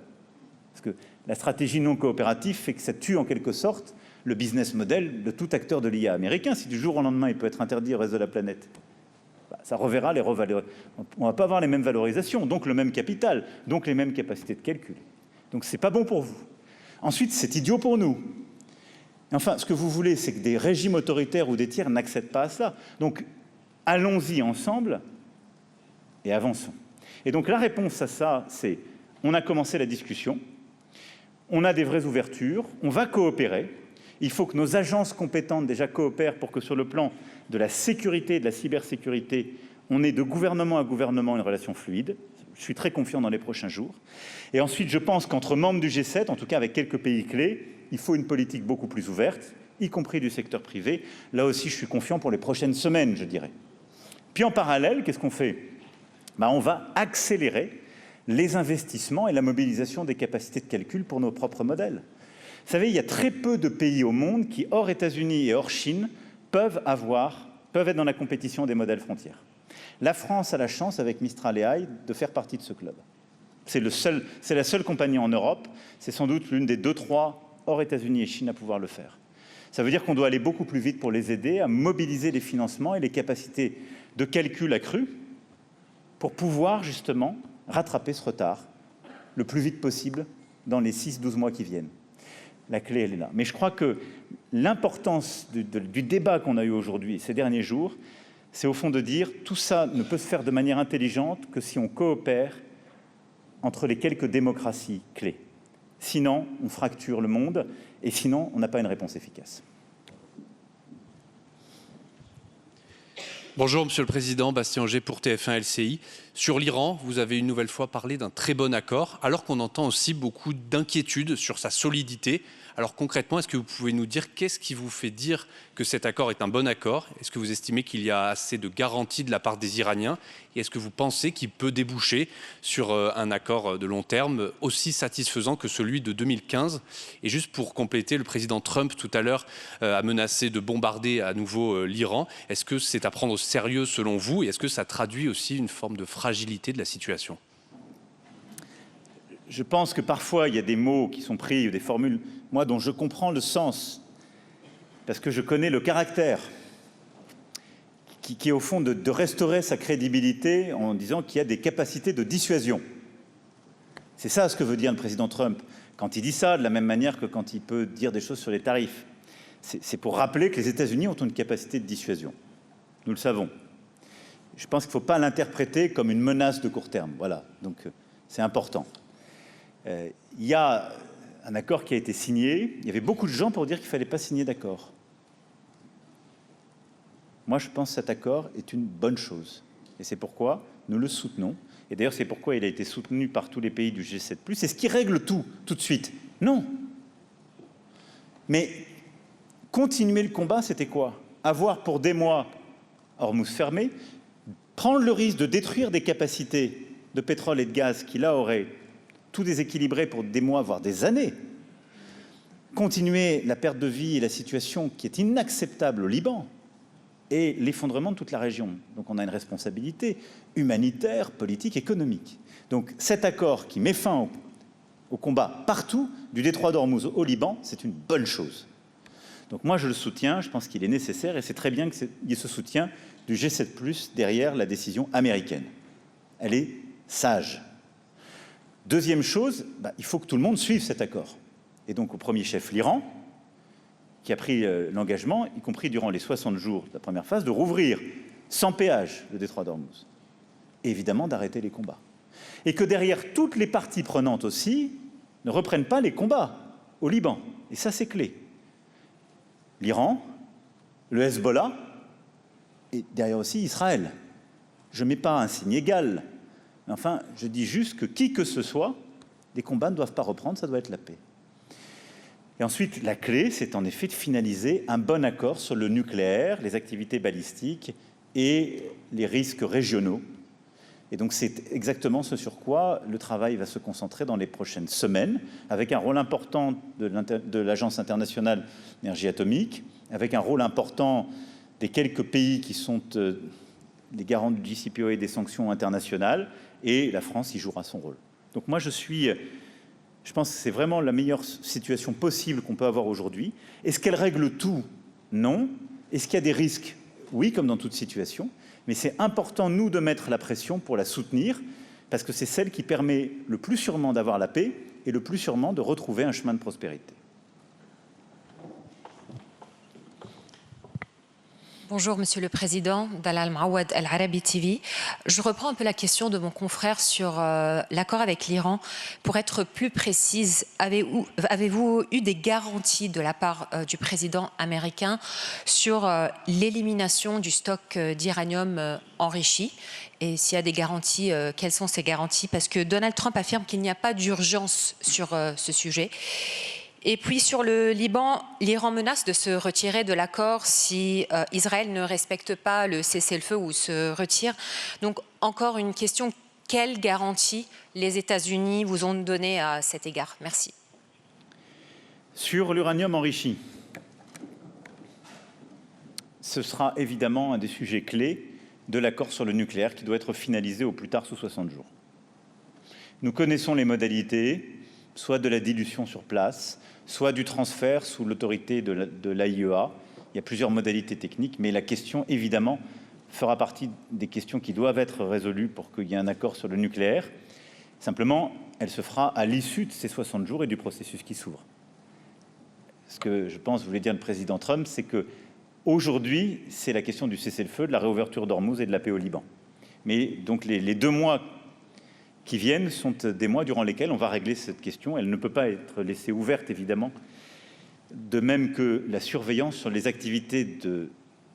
Speaker 2: Parce que la stratégie non coopérative fait que ça tue en quelque sorte le business model de tout acteur de l'IA américain. Si du jour au lendemain, il peut être interdit au reste de la planète, ça reverra les revalorisations. On ne va pas avoir les mêmes valorisations, donc le même capital, donc les mêmes capacités de calcul. Donc c'est pas bon pour vous. Ensuite, c'est idiot pour nous. Enfin, ce que vous voulez, c'est que des régimes autoritaires ou des tiers n'accèdent pas à cela. Donc, allons-y ensemble et avançons. Et donc, la réponse à ça, c'est on a commencé la discussion, on a des vraies ouvertures, on va coopérer. Il faut que nos agences compétentes déjà coopèrent pour que sur le plan de la sécurité et de la cybersécurité, on ait de gouvernement à gouvernement une relation fluide. Je suis très confiant dans les prochains jours. Et ensuite, je pense qu'entre membres du G7, en tout cas avec quelques pays clés, il faut une politique beaucoup plus ouverte, y compris du secteur privé. Là aussi, je suis confiant pour les prochaines semaines, je dirais. Puis en parallèle, qu'est-ce qu'on fait? On va accélérer les investissements et la mobilisation des capacités de calcul pour nos propres modèles. Vous savez, il y a très peu de pays au monde qui, hors États-Unis et hors Chine, peuvent être dans la compétition des modèles frontières. La France a la chance, avec Mistral AI, de faire partie de ce club. C'est la seule compagnie en Europe, c'est sans doute l'une des 2-3 hors États-Unis et Chine à pouvoir le faire. Ça veut dire qu'on doit aller beaucoup plus vite pour les aider à mobiliser les financements et les capacités de calcul accrues pour pouvoir justement rattraper ce retard le plus vite possible dans les 6-12 mois qui viennent. La clé, elle est là. Mais je crois que l'importance du débat qu'on a eu aujourd'hui, ces derniers jours, c'est au fond de dire tout ça ne peut se faire de manière intelligente que si on coopère entre les quelques démocraties clés. Sinon, on fracture le monde et sinon, on n'a pas une réponse efficace.
Speaker 5: Bonjour Monsieur le Président, Bastien Auger pour TF1 LCI. Sur l'Iran, vous avez une nouvelle fois parlé d'un très bon accord, alors qu'on entend aussi beaucoup d'inquiétudes sur sa solidité. Alors concrètement, est-ce que vous pouvez nous dire qu'est-ce qui vous fait dire que cet accord est un bon accord? Est-ce que vous estimez qu'il y a assez de garanties de la part des Iraniens? Et est-ce que vous pensez qu'il peut déboucher sur un accord de long terme aussi satisfaisant que celui de 2015? Et juste pour compléter, le président Trump tout à l'heure a menacé de bombarder à nouveau l'Iran. Est-ce que c'est à prendre au sérieux selon vous? Et est-ce que ça traduit aussi une forme de fragilité de la situation?
Speaker 2: Je pense que parfois, il y a des mots qui sont pris, ou des formules, moi, dont je comprends le sens, parce que je connais le caractère, qui est au fond de restaurer sa crédibilité en disant qu'il y a des capacités de dissuasion. C'est ça ce que veut dire le président Trump, quand il dit ça, de la même manière que quand il peut dire des choses sur les tarifs. C'est pour rappeler que les États-Unis ont une capacité de dissuasion. Nous le savons. Je pense qu'il ne faut pas l'interpréter comme une menace de court terme. Voilà, donc c'est important. Il y a un accord qui a été signé. Il y avait beaucoup de gens pour dire qu'il ne fallait pas signer d'accord. Moi, je pense que cet accord est une bonne chose. Et c'est pourquoi nous le soutenons. Et d'ailleurs, c'est pourquoi il a été soutenu par tous les pays du G7+. C'est ce qui règle tout de suite. Non. Mais continuer le combat, c'était quoi? Avoir pour des mois Hormuz fermé, prendre le risque de détruire des capacités de pétrole et de gaz qui, là, auraient tout déséquilibré pour des mois, voire des années, continuer la perte de vie et la situation qui est inacceptable au Liban et l'effondrement de toute la région. Donc on a une responsabilité humanitaire, politique, économique. Donc cet accord qui met fin au combat partout, du détroit d'Ormuz au Liban, c'est une bonne chose. Donc moi je le soutiens, je pense qu'il est nécessaire et c'est très bien qu'il y ait ce soutien du G7+, derrière la décision américaine. Elle est sage. Deuxième chose, il faut que tout le monde suive cet accord. Et donc au premier chef, l'Iran, qui a pris l'engagement, y compris durant les 60 jours de la première phase, de rouvrir sans péage le détroit d'Ormuz. Et évidemment d'arrêter les combats. Et que derrière toutes les parties prenantes aussi ne reprennent pas les combats au Liban. Et ça, c'est clé. L'Iran, le Hezbollah, et derrière aussi Israël. Je ne mets pas un signe égal. Mais enfin, je dis juste que qui que ce soit, les combats ne doivent pas reprendre, ça doit être la paix. Et ensuite, la clé, c'est en effet de finaliser un bon accord sur le nucléaire, les activités balistiques et les risques régionaux. Et donc, c'est exactement ce sur quoi le travail va se concentrer dans les prochaines semaines, avec un rôle important de l'Agence internationale d'énergie atomique, avec un rôle important des quelques pays qui sont les garants du JCPOA et des sanctions internationales, et la France y jouera son rôle. Donc moi, je pense que c'est vraiment la meilleure situation possible qu'on peut avoir aujourd'hui. Est-ce qu'elle règle tout? Non. Est-ce qu'il y a des risques? Oui, comme dans toute situation. Mais c'est important, nous, de mettre la pression pour la soutenir, parce que c'est celle qui permet le plus sûrement d'avoir la paix et le plus sûrement de retrouver un chemin de prospérité.
Speaker 6: Bonjour Monsieur le Président, Dalal Mawad Al Arabi TV. Je reprends un peu la question de mon confrère sur l'accord avec l'Iran. Pour être plus précise, avez-vous eu des garanties de la part du président américain sur l'élimination du stock d'uranium enrichi? Et s'il y a des garanties, quelles sont ces garanties? Parce que Donald Trump affirme qu'il n'y a pas d'urgence sur ce sujet. Et puis sur le Liban, l'Iran menace de se retirer de l'accord si Israël ne respecte pas le cessez-le-feu ou se retire. Donc encore une question, quelles garanties les États-Unis vous ont données à cet égard? Merci.
Speaker 2: Sur l'uranium enrichi, ce sera évidemment un des sujets clés de l'accord sur le nucléaire qui doit être finalisé au plus tard sous 60 jours. Nous connaissons les modalités, soit de la dilution sur place, soit du transfert sous l'autorité de l'AIEA. Il y a plusieurs modalités techniques, mais la question, évidemment, fera partie des questions qui doivent être résolues pour qu'il y ait un accord sur le nucléaire. Simplement, elle se fera à l'issue de ces 60 jours et du processus qui s'ouvre. Ce que je pense voulait dire le président Trump, c'est qu'aujourd'hui, c'est la question du cessez-le-feu, de la réouverture d'Ormuz et de la paix au Liban. Mais donc les 2 mois qui viennent sont des mois durant lesquels on va régler cette question. Elle ne peut pas être laissée ouverte, évidemment, de même que la surveillance sur les activités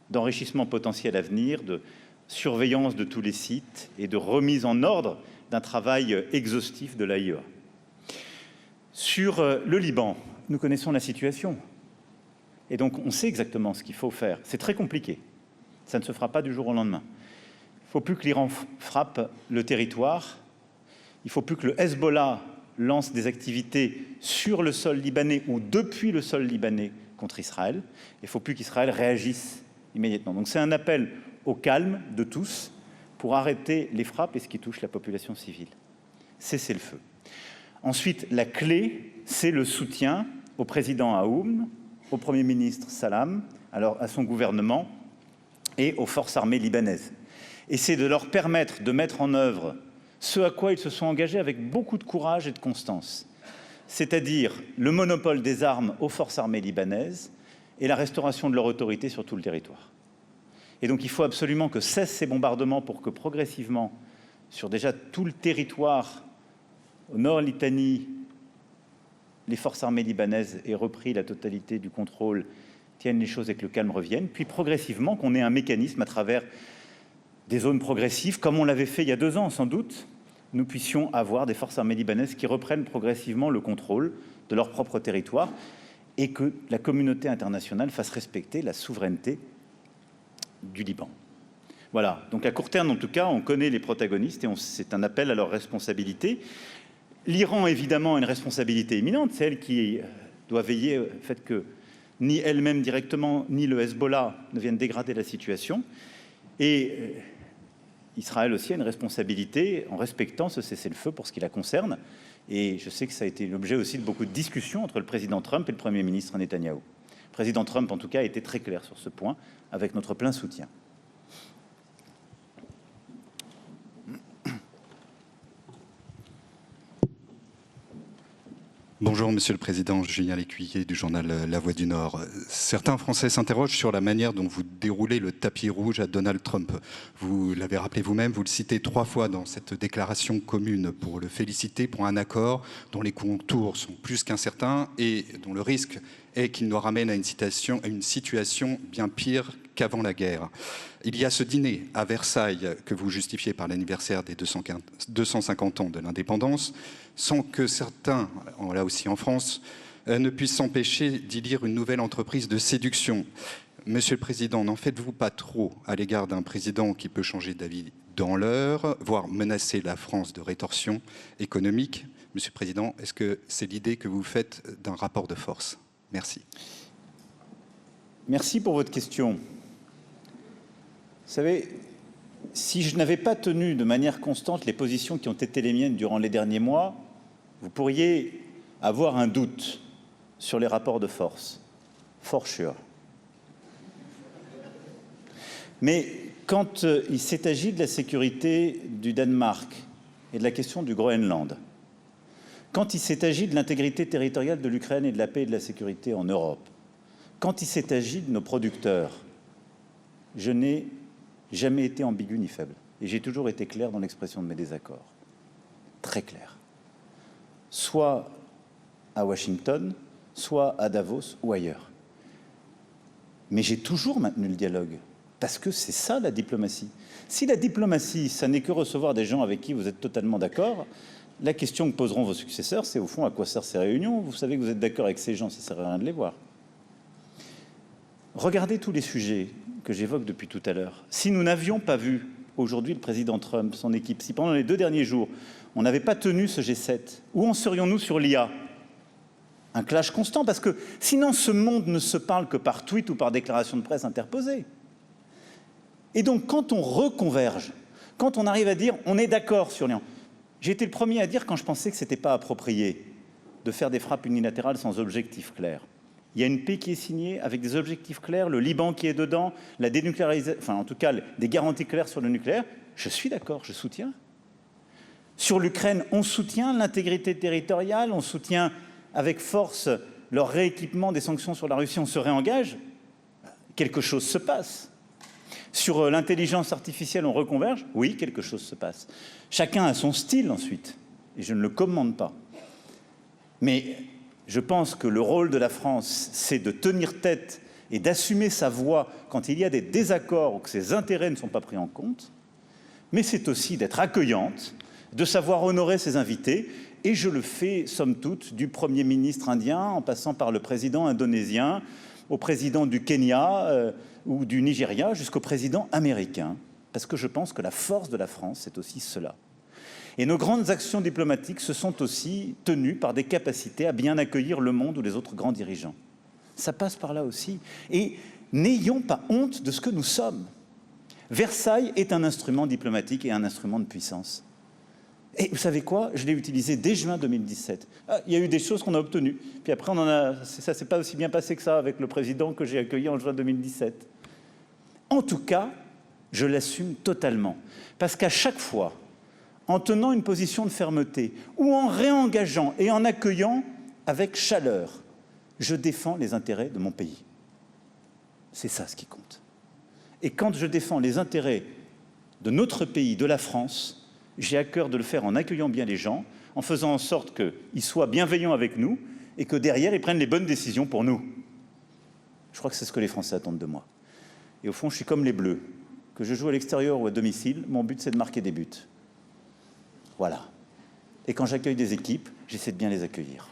Speaker 2: d'enrichissement potentiel à venir, de surveillance de tous les sites et de remise en ordre d'un travail exhaustif de l'AIEA. Sur le Liban, nous connaissons la situation. Et donc, on sait exactement ce qu'il faut faire. C'est très compliqué. Ça ne se fera pas du jour au lendemain. Il ne faut plus que l'Iran frappe le territoire. Il ne faut plus que le Hezbollah lance des activités sur le sol libanais ou depuis le sol libanais contre Israël. Il ne faut plus qu'Israël réagisse immédiatement. Donc c'est un appel au calme de tous pour arrêter les frappes et ce qui touche la population civile. Cessez le feu. Ensuite, la clé, c'est le soutien au président Aoun, au Premier ministre Salam, à son gouvernement et aux forces armées libanaises. Et c'est de leur permettre de mettre en œuvre ce à quoi ils se sont engagés avec beaucoup de courage et de constance, c'est-à-dire le monopole des armes aux forces armées libanaises et la restauration de leur autorité sur tout le territoire. Et donc il faut absolument que cessent ces bombardements pour que progressivement, sur déjà tout le territoire, au nord Litanie, les forces armées libanaises aient repris la totalité du contrôle, tiennent les choses et que le calme revienne, puis progressivement qu'on ait un mécanisme à travers des zones progressives, comme on l'avait fait il y a 2 ans sans doute, nous puissions avoir des forces armées libanaises qui reprennent progressivement le contrôle de leur propre territoire et que la communauté internationale fasse respecter la souveraineté du Liban. Voilà, donc à court terme en tout cas, on connaît les protagonistes et c'est un appel à leur responsabilité. L'Iran évidemment a une responsabilité éminente, c'est elle qui doit veiller au fait que ni elle-même directement, ni le Hezbollah ne viennent dégrader la situation. Et Israël aussi a une responsabilité en respectant ce cessez-le-feu pour ce qui la concerne. Et je sais que ça a été l'objet aussi de beaucoup de discussions entre le président Trump et le Premier ministre Netanyahou. Le président Trump, en tout cas, a été très clair sur ce point, avec notre plein soutien.
Speaker 7: Bonjour Monsieur le Président, Julien Lécuyer du journal La Voix du Nord. Certains Français s'interrogent sur la manière dont vous déroulez le tapis rouge à Donald Trump. Vous l'avez rappelé vous-même, vous le citez 3 fois dans cette déclaration commune pour le féliciter pour un accord dont les contours sont plus qu'incertains et dont le risque est qu'il nous ramène à une situation bien pire qu'avant la guerre. Il y a ce dîner à Versailles que vous justifiez par l'anniversaire des 250 ans de l'indépendance, sans que certains, là aussi en France, ne puissent s'empêcher d'y lire une nouvelle entreprise de séduction. Monsieur le Président, n'en faites-vous pas trop à l'égard d'un président qui peut changer d'avis dans l'heure, voire menacer la France de rétorsion économique? Monsieur le Président, est-ce que c'est l'idée que vous faites d'un rapport de force? Merci.
Speaker 2: Merci pour votre question. Vous savez, Si je n'avais pas tenu de manière constante les positions qui ont été les miennes durant les derniers mois, vous pourriez avoir un doute sur les rapports de force. For sure. Mais quand il s'est agi de la sécurité du Danemark et de la question du Groenland, quand il s'est agi de l'intégrité territoriale de l'Ukraine et de la paix et de la sécurité en Europe, quand il s'est agi de nos producteurs, je n'ai jamais été ambigu ni faible. Et j'ai toujours été clair dans l'expression de mes désaccords. Très clair. Soit à Washington, soit à Davos ou ailleurs. Mais j'ai toujours maintenu le dialogue. Parce que c'est ça la diplomatie. Si la diplomatie, ça n'est que recevoir des gens avec qui vous êtes totalement d'accord, la question que poseront vos successeurs, c'est au fond à quoi servent ces réunions? Vous savez que vous êtes d'accord avec ces gens, ça ne sert à rien de les voir. Regardez tous les sujets que j'évoque depuis tout à l'heure. Si nous n'avions pas vu aujourd'hui le président Trump, son équipe, si pendant les 2 derniers jours, on n'avait pas tenu ce G7, où en serions-nous sur l'IA? Un clash constant, parce que sinon ce monde ne se parle que par tweet ou par déclaration de presse interposée. Et donc quand on reconverge, quand on arrive à dire on est d'accord sur l'IA, j'ai été le premier à dire quand je pensais que ce n'était pas approprié de faire des frappes unilatérales sans objectif clair. Il y a une paix qui est signée avec des objectifs clairs, le Liban qui est dedans, la dénucléarisation, enfin en tout cas des garanties claires sur le nucléaire. Je suis d'accord, je soutiens. Sur l'Ukraine, on soutient l'intégrité territoriale, on soutient avec force leur rééquipement des sanctions sur la Russie, on se réengage. Quelque chose se passe. Sur l'intelligence artificielle, on reconverge. Oui, quelque chose se passe. Chacun a son style ensuite, et je ne le commande pas. Mais je pense que le rôle de la France, c'est de tenir tête et d'assumer sa voix quand il y a des désaccords ou que ses intérêts ne sont pas pris en compte. Mais c'est aussi d'être accueillante, de savoir honorer ses invités. Et je le fais, somme toute, du Premier ministre indien, en passant par le président indonésien, au président du Kenya ou du Nigeria, jusqu'au président américain. Parce que je pense que la force de la France, c'est aussi cela. Et nos grandes actions diplomatiques se sont aussi tenues par des capacités à bien accueillir le monde ou les autres grands dirigeants. Ça passe par là aussi. Et n'ayons pas honte de ce que nous sommes. Versailles est un instrument diplomatique et un instrument de puissance. Et vous savez quoi? Je l'ai utilisé dès juin 2017. Il y a eu des choses qu'on a obtenues. Puis après, ça ne s'est pas aussi bien passé que ça avec le président que j'ai accueilli en juin 2017. En tout cas, je l'assume totalement. Parce qu'à chaque fois, en tenant une position de fermeté ou en réengageant et en accueillant avec chaleur, je défends les intérêts de mon pays. C'est ça ce qui compte. Et quand je défends les intérêts de notre pays, de la France, j'ai à cœur de le faire en accueillant bien les gens, en faisant en sorte qu'ils soient bienveillants avec nous et que derrière, ils prennent les bonnes décisions pour nous. Je crois que c'est ce que les Français attendent de moi. Et au fond, je suis comme les Bleus. Que je joue à l'extérieur ou à domicile, mon but, c'est de marquer des buts. Voilà. Et quand j'accueille des équipes, j'essaie de bien les accueillir.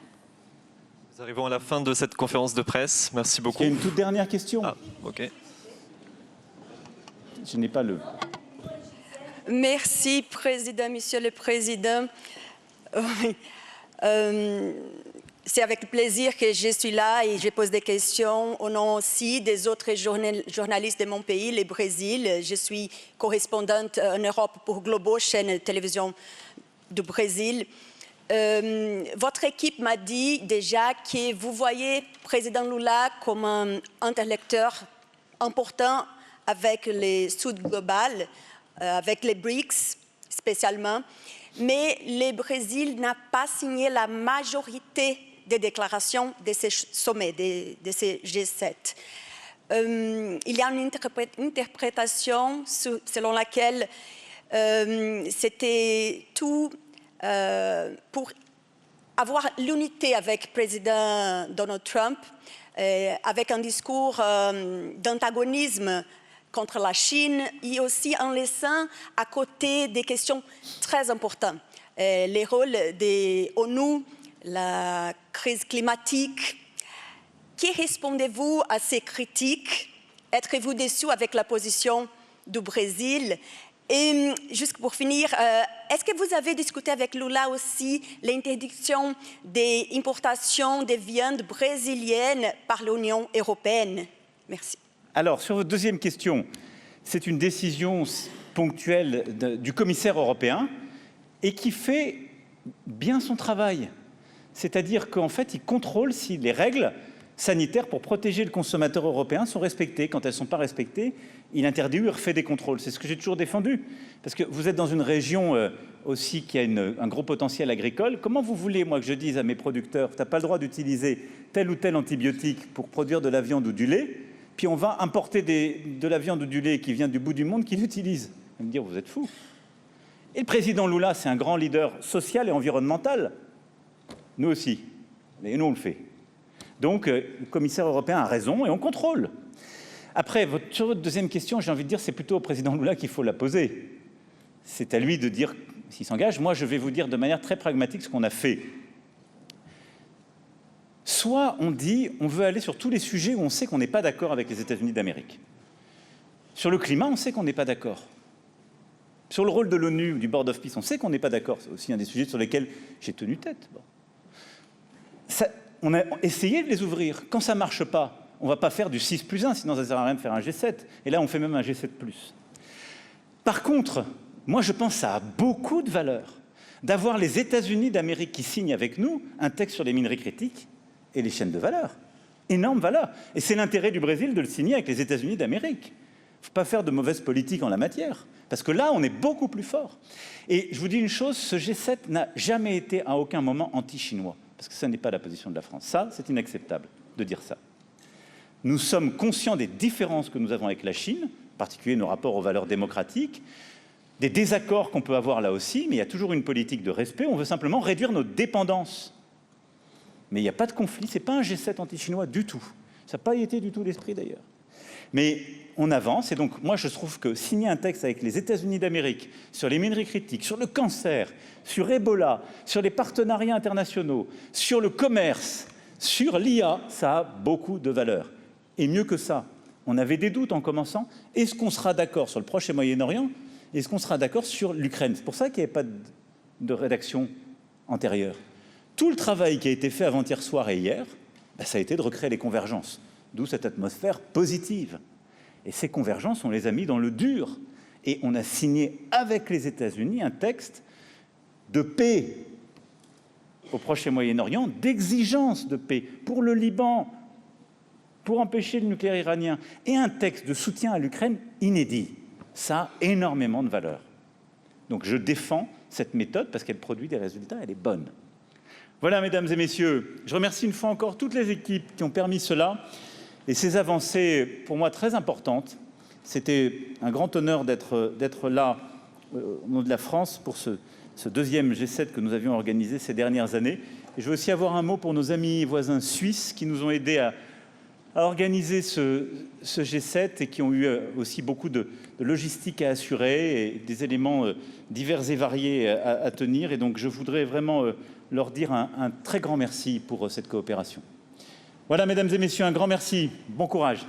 Speaker 8: Nous arrivons à la fin de cette conférence de presse. Merci beaucoup.
Speaker 2: Il y a une toute dernière question.
Speaker 8: Ah, ok.
Speaker 2: Je n'ai pas le...
Speaker 9: Merci, Président, Monsieur le Président. C'est avec plaisir que je suis là et je pose des questions au nom aussi des autres journalistes de mon pays, le Brésil. Je suis correspondante en Europe pour Globo, chaîne de télévision du Brésil. Votre équipe m'a dit déjà que vous voyez le président Lula comme un interlocuteur important avec le Sud global, avec les BRICS spécialement, mais le Brésil n'a pas signé la majorité des déclarations de ces sommets, de ces G7. Il y a une interprétation selon laquelle c'était tout pour avoir l'unité avec le président Donald Trump, avec un discours d'antagonisme contre la Chine et aussi en laissant à côté des questions très importantes. Les rôles de l'ONU, la crise climatique. Que répondez-vous à ces critiques? Êtes-vous déçu avec la position du Brésil? Et juste pour finir, est-ce que vous avez discuté avec Lula aussi l'interdiction des importations de viande brésilienne par l'Union européenne? Merci.
Speaker 2: Alors, sur votre deuxième question, c'est une décision ponctuel du commissaire européen et qui fait bien son travail. C'est-à-dire qu'en fait, il contrôle si les règles sanitaires pour protéger le consommateur européen sont respectées. Quand elles ne sont pas respectées, il interdit ou il refait des contrôles. C'est ce que j'ai toujours défendu. Parce que vous êtes dans une région aussi qui a un gros potentiel agricole. Comment vous voulez, moi, que je dise à mes producteurs, tu n'as pas le droit d'utiliser tel ou tel antibiotique pour produire de la viande ou du lait, puis on va importer de la viande ou du lait qui vient du bout du monde qui l'utilise. Vous me dire, vous êtes fous. Et le président Lula, c'est un grand leader social et environnemental. Nous aussi. Et nous, on le fait. Donc, le commissaire européen a raison et on contrôle. Après, sur votre deuxième question, j'ai envie de dire, c'est plutôt au président Lula qu'il faut la poser. C'est à lui de dire s'il s'engage. Moi, je vais vous dire de manière très pragmatique ce qu'on a fait. Soit on dit, on veut aller sur tous les sujets où on sait qu'on n'est pas d'accord avec les États-Unis d'Amérique. Sur le climat, on sait qu'on n'est pas d'accord. Sur le rôle de l'ONU ou du Board of Peace, on sait qu'on n'est pas d'accord. C'est aussi un des sujets sur lesquels j'ai tenu tête. Bon. On a essayé de les ouvrir. Quand ça ne marche pas, on ne va pas faire du 6+1, sinon ça ne sert à rien de faire un G7. Et là, on fait même un G7+. Par contre, moi, je pense que ça a beaucoup de valeur d'avoir les États-Unis d'Amérique qui signent avec nous un texte sur les minerais critiques et les chaînes de valeur. Énorme valeur. Et c'est l'intérêt du Brésil de le signer avec les États-Unis d'Amérique. Il ne faut pas faire de mauvaise politique en la matière, parce que là, on est beaucoup plus fort. Et je vous dis une chose, ce G7 n'a jamais été à aucun moment anti-chinois, parce que ça n'est pas la position de la France. Ça, c'est inacceptable de dire ça. Nous sommes conscients des différences que nous avons avec la Chine, en particulier nos rapports aux valeurs démocratiques, des désaccords qu'on peut avoir là aussi, mais il y a toujours une politique de respect. On veut simplement réduire nos dépendances. Mais il n'y a pas de conflit, ce n'est pas un G7 anti-chinois du tout. Ça n'a pas été du tout l'esprit d'ailleurs. Mais on avance, et donc moi je trouve que signer un texte avec les États-Unis d'Amérique sur les minerais critiques, sur le cancer, sur Ebola, sur les partenariats internationaux, sur le commerce, sur l'IA, ça a beaucoup de valeur. Et mieux que ça, on avait des doutes en commençant. Est-ce qu'on sera d'accord sur le Proche et Moyen-Orient? Est-ce qu'on sera d'accord sur l'Ukraine? C'est pour ça qu'il n'y avait pas de rédaction antérieure. Tout le travail qui a été fait avant-hier soir et hier, ça a été de recréer les convergences. D'où cette atmosphère positive. Et ces convergences, on les a mis dans le dur. Et on a signé avec les États-Unis un texte de paix au Proche et Moyen-Orient, d'exigence de paix pour le Liban, pour empêcher le nucléaire iranien, et un texte de soutien à l'Ukraine inédit. Ça a énormément de valeur. Donc je défends cette méthode parce qu'elle produit des résultats, elle est bonne. Voilà, mesdames et messieurs, je remercie une fois encore toutes les équipes qui ont permis cela. Et ces avancées, pour moi, très importantes. C'était un grand honneur d'être là, au nom de la France, pour ce deuxième G7 que nous avions organisé ces dernières années. Et je veux aussi avoir un mot pour nos amis et voisins suisses qui nous ont aidés à organiser ce G7 et qui ont eu aussi beaucoup de logistique à assurer et des éléments divers et variés à tenir. Et donc, je voudrais vraiment leur dire un très grand merci pour cette coopération. Voilà, mesdames et messieurs, un grand merci. Bon courage.